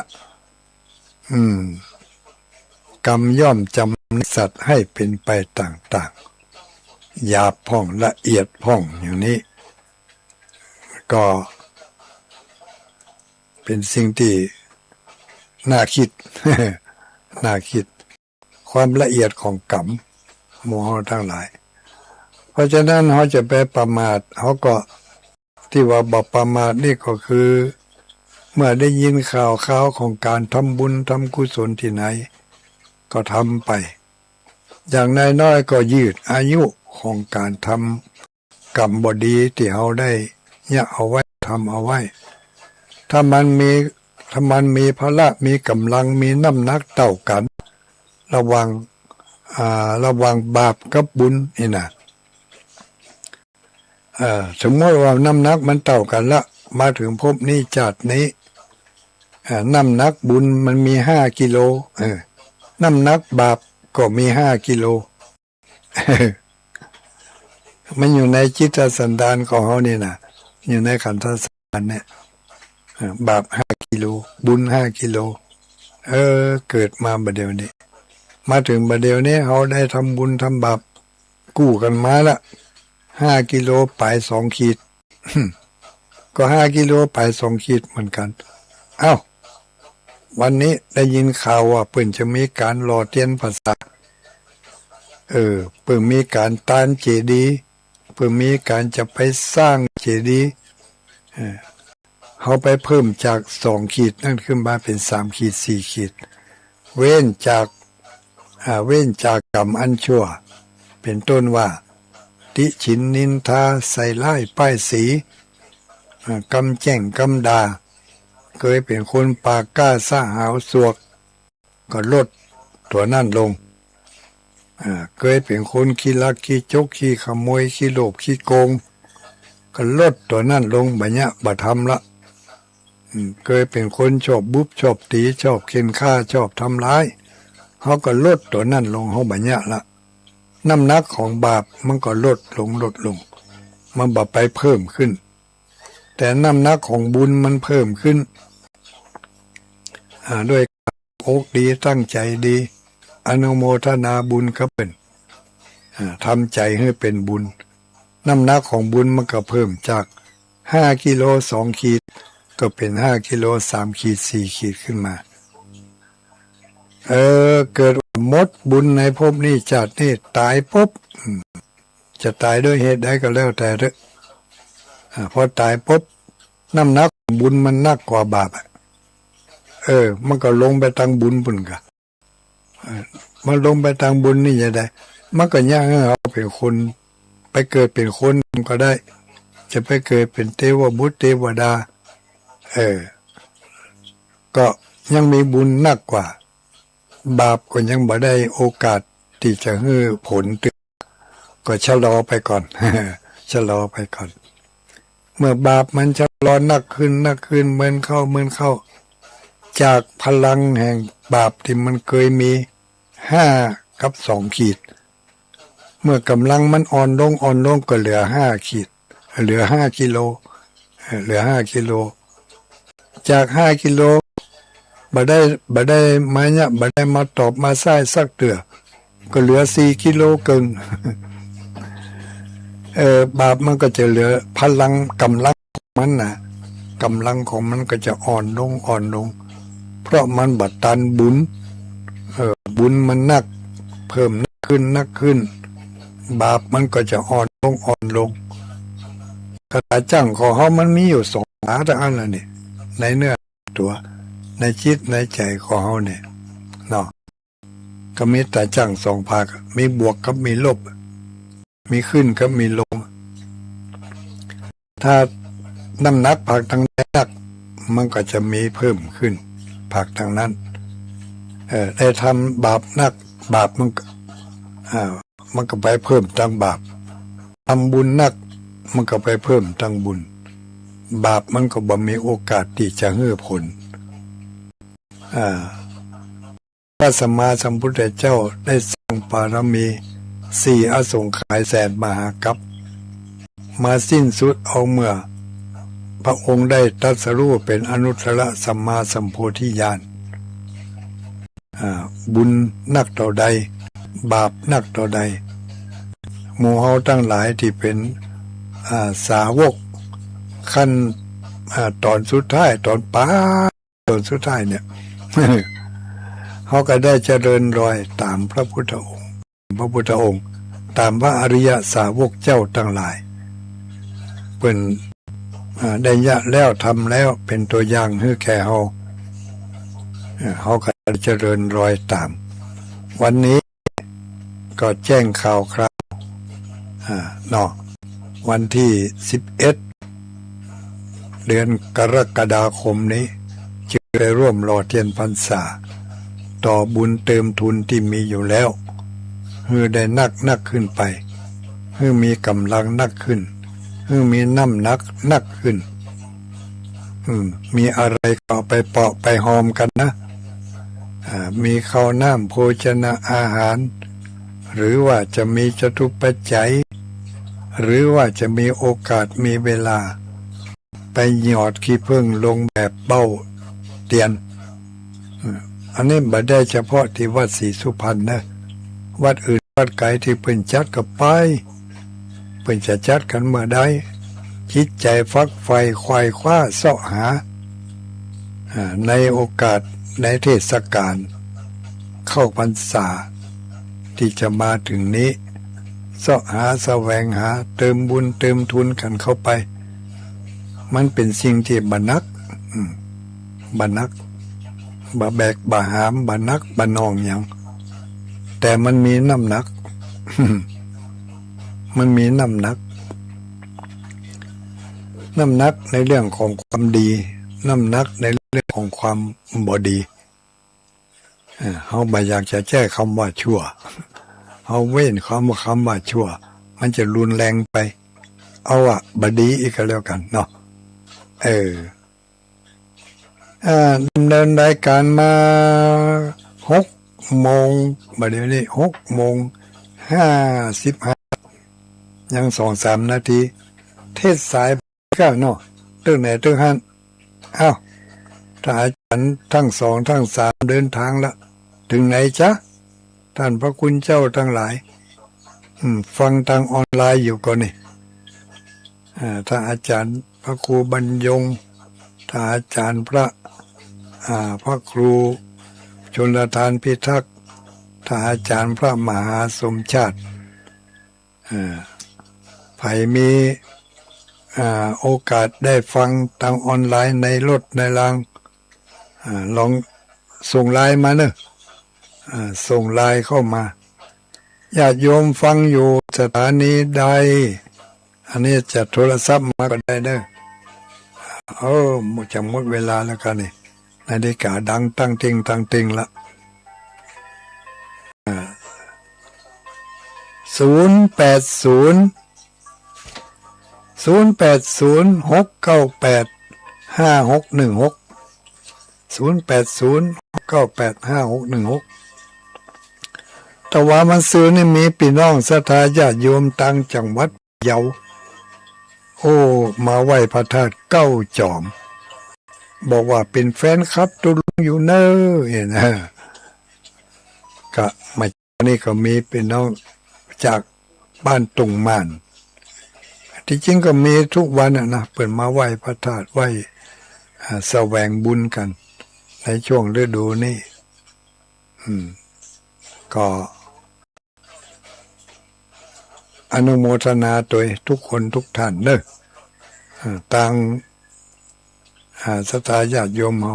กรรมย่อมจำสัตว์ให้เป็นไปต่างๆหยาบพ่องละเอียดพ่องอย่างนี้ก็เป็นสิ่งที่น่าคิด น่าคิดความละเอียดของกรรมหมู่เฮาทั้งหลายเพราะฉะนั้นเขาจะไปประมาทเขาก็ที่ว่าบ่ประมาทนี่ก็คือเมื่อได้ยินข่าวของการทำบุญทำกุศลที่ไหนก็ทำไปอย่างน้อยๆก็ยืดอายุของการทำกรรมบดีที่เขาได้เนี่ยเอาไว้ทำเอาไว้ถ้ามันมีพละมีกำลังมีน้ำหนักเท่ากันระวังบาปกับบุญนี่นะสมมติว่าน้ำหนักมันเท่ากันละมาถึงภพนี้ชาตินี้น้ำหนักบุญมันมี5 กิโลน้ำหนักบาปก็มี5 กิโล มันอยู่ในจิตสันดานของเขานี่นะอยู่ในขันธสันดานเนี่ยบาป5 กิโลบุญ5 กิโลเกิดมาบัดเดี๋ยวนี้มาถึงบัดเดี๋ยวนี้เขาได้ทำบุญทำบาปกู้กันมาละ5 กิโลไป2 ขีด ก็5 กิโลไป2 ขีดเหมือนกันวันนี้ได้ยินข่าวว่าเพิ่นจะมีการหล่อเทียนภาษาเพิ่งมีการตานเจดีย์เพิ่งมีการจะไปสร้างเจดีย์เขาไปเพิ่มจาก2 ขีดนั่นขึ้นมาเป็น3 ขีด4 ขีดเว้นจากกรรมอันชั่วเป็นต้นว่าติฉินนินทาใส่ร้ายป้ายสีกำแจ้งกำดาเคยเป็นคนปากกล้าซ่าหาวสวกก็ลดตัวนั่นลงเคยเป็นคนขี้ลักขี้จกขี้ขโมยขี้โลภขี้โกงก็ลดตัวนั่นลงบัดเนี้ยบ่ทำละเคยเป็นคนชอบบุบชอบตีชอบเข็นฆ่าชอบทำร้ายเขาก็ลดตัวนั่นลงเขาบัดเนี้ยละน้ำหนักของบาปมันก็ลดลงมันบ่ไปเพิ่มขึ้นแต่น้ำหนักของบุญมันเพิ่มขึ้นด้วยอกดีตั้งใจดีอนุโมทนาบุญก็เป็นทำใจให้เป็นบุญน้ำหนักของบุญมันก็เพิ่มจาก5 กิโล2 ขีดก็เป็น5 กิโล3 ขีด4 ขีดขึ้นมาเกิดหมดบุญในภพนี้ชาตินี้ตายปุ๊บจะตายด้วยเหตุใดก็แล้วแต่เถอะพอตายปุ๊บน้ำหนักของบุญมันหนักกว่าบาปมันก็ลงไปทางบุญปุ่นกะมันลงไปทางบุญนี่จะได้มันก็ยากให้เราเป็นคนไปเกิดเป็นคนก็ได้ จะไปเกิดเป็นเทวบุตรเทวดาก็ยังมีบุญนักกว่าบาปก็ยังบ่ได้โอกาสที่จะให้ผลก็ชะลอไปก่อน ชะลอไปก่อนเมื่อบาปมันชะลอนักขึ้นเหมือนเข้าจากพลังแห่งบาปที่มันเคยมี5 กับ 2 ขีดเมื่อกำลังมันอ่อนลงก็เหลือ5 ขีดเหลือ5 กิโลจาก5 กิโลบ่ได้มาเนี่ยบ่ได้มาตอบมาใส่สักเตือก็เหลือ4 กิโลเกิน บาปมันก็จะเหลือพลังกำลังของมันนะกำลังของมันก็จะอ่อนลงเพราะมันบัดตันบุญบุญมันนักเพิ่มนักขึ้นบาปมันก็จะอ่อนลงกระตาจั่งของเขามันมีอยู่2 ขาเท่านั้นแหละนี่ในเนื้อตัวในจิตในใจของเขาเนี่ยเนาะก็มีตาจั่ง2 ภาคมีบวกกับมีลบมีขึ้นกับมีลงถ้าน้ำหนักภาคทางใดนักมันก็จะมีเพิ่มขึ้นภาคทางนั้นได้ทำบาปนักบาปมันก็ไปเพิ่มทางบาปทำบุญนักมันก็ไปเพิ่มทางบุญบาปมันก็บ่มีโอกาสที่จะให้ผลพระสัมมาสัมพุทธเจ้าได้สร้างบารมี4 อสงไขยแสนมหากัปมาสิ้นสุดเอาเมื่อพระองค์ได้ตรัสรู้เป็นอนุตตรสัมมาสัมโพธิญาณบุญนักต่อใดบาปนักต่อใดหมู่เฮาทั้งหลายที่เป็นสาวกขั้นตอนสุดท้ายตอนสุดท้ายเนี่ย เขาก็ได้เจริญรอยตามพระพุทธองค์ตามพระอริยสาวกเจ้าทั้งหลายเป็นได้ยะแล้วทำแล้วเป็นตัวอย่างให้แก่เขาก็เจริญรอยตามวันนี้ก็แจ้งข่าวคราวเนาะวันที่11 เดือนกรกฎาคมนี้จะได้ร่วมรอเทียนพรรษาต่อบุญเติมทุนที่มีอยู่แล้วให้ได้นักขึ้นไปให้มีกำลังนักขึ้นให้มีน้ำหนักขึ้นมีอะไรก็ไปเปาะไปหอมกันนะมีข้าวน้ำโภชนะอาหารหรือว่าจะมีจตุปัจจัยหรือว่าจะมีโอกาสมีเวลาไปหยอดขี้ผึ้งลงแบบเบ้าเตียนอันนี้บ่ได้เฉพาะที่วัดศรีสุพรรณนะวัดอื่นวัดไกลที่เพิ่นจัดก็ไปเพิ่นจะจัดกันเมื่อใดจิตใจฟักไฟควายคว้าเสาะหาในโอกาสในเทศกาลเข้าพรรษาที่จะมาถึงนี้เสาะหาแสวงหาเติมบุญเติมทุนกันเข้าไปมันเป็นสิ่งที่บ่นักบ่แบกบ่หามบ่นักบ่นองหยังแต่มันมีน้ำหนัก มันมีน้ำหนักในเรื่องของความดีน้ำหนักในเรื่องของความบ่ดีเขาบ่อยากจะแก้คำว่าชั่วเขาเว้นคำว่าชั่วมันจะรุนแรงไปเอาบดีอีกก็แล้วกันเนาะดำเนินรายการมา6 โมงบัดเดี๋ยวนี้6:55ยัง2-3 นาทีเทศสายก็เนาะตึ้งไหนตึ้งหันถ้าอาจารย์ทั้ง2ทั้ง3เดินทางละถึงไหนจ๊ะท่านพระคุณเจ้าทั้งหลายฟังทางออนไลน์อยู่ก่อนนี่ถ้าอาจารย์พระครูบรรยงถ้าอาจารย์พระครูชลทานพิทักษ์ถ้าอาจารย์พระมหาสมชาติใครมีโอกาสได้ฟังทางออนไลน์ในรถในรางลองส่งไลน์มาเนอะส่งไลน์เข้ามาญาติโยมฟังอยู่สถานีใด อันนี้จะโทรศัพท์มาก็ได้เด้อหมดจะหมดเวลาแล้วกันนี่นาฬิกาดังตั้งติงละ0806985616แต่ว่ามันซื้อนี่มีพี่น้องศรัทธาญาติโยมต่างจังหวัดเยามาไหว้พระธาตุเก้าจอมบอกว่าเป็นแฟนคลับตุลุงอยู่เนอะนะก็มานี่ก็มีพี่น้องจากบ้านตุงม่านที่จริงก็มีทุกวันนะเปิดมาไหว้พระธาตุไหว้แสวงบุญกันในช่วงฤดูนี้ก็อนุโมทนาโดยทุกคนทุกท่านเนอะต่างศรัทธาญาติโยมเรา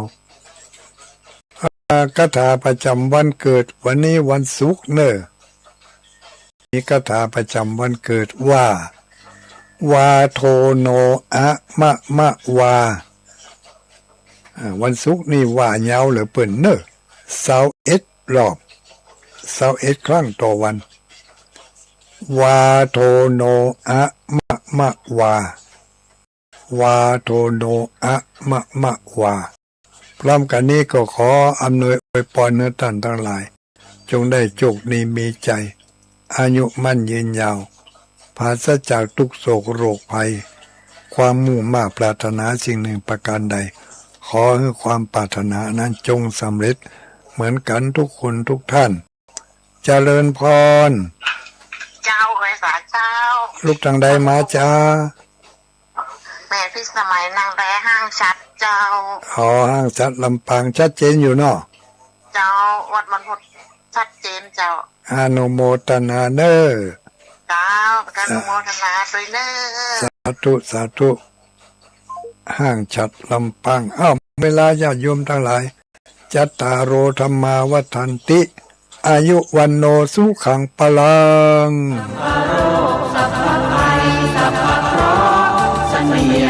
คาถาประจำวันเกิดวันนี้วันศุกร์เนอะมีคาถาประจำวันเกิดว่าวาโทโนอะมะมะวาวันศุกร์นี่ว่าเยาวเหลือเปิ่นเนอะ21 รอบ21 ครั้งต่อวันวาโทโนอะมะมะวาวาโทโนอะมะมะวาพร้อมกันนี้ก็ขออำนวยอวยพรให้ท่านทั้งหลายจงได้โชคดีมีใจอายุมั่นยืนยาวปราศจากทุกโศกโรคภัยความมุ่งมา่ปรารถนาสิ่งหนึ่งประการใดขอให้ความปรารถนานั้นจงสำเร็จเหมือนกันทุกคนทุกท่านเจริญพรเจ้าไว้สาเจ้าลูกทางใดมาจ้าแม่พี่สมัยนางแร้ห้างชัดเจ้าห้างชัดลำปางชัดเจนอยู่เนาะเจ้าวัดมันพุทธชัดเจนเจ้าอนุโมทนาเนอเจ้าการอนุโมทนาด้วยเนอสาธุห้างชัดลำปางเวลาญาติโยมทั้งหลายจัตตารโอธรรมาวัฏันติอายุวันโนสุขังปลังสัพพะโรสัพพะภัยสัพพะเคราะห์เสนีย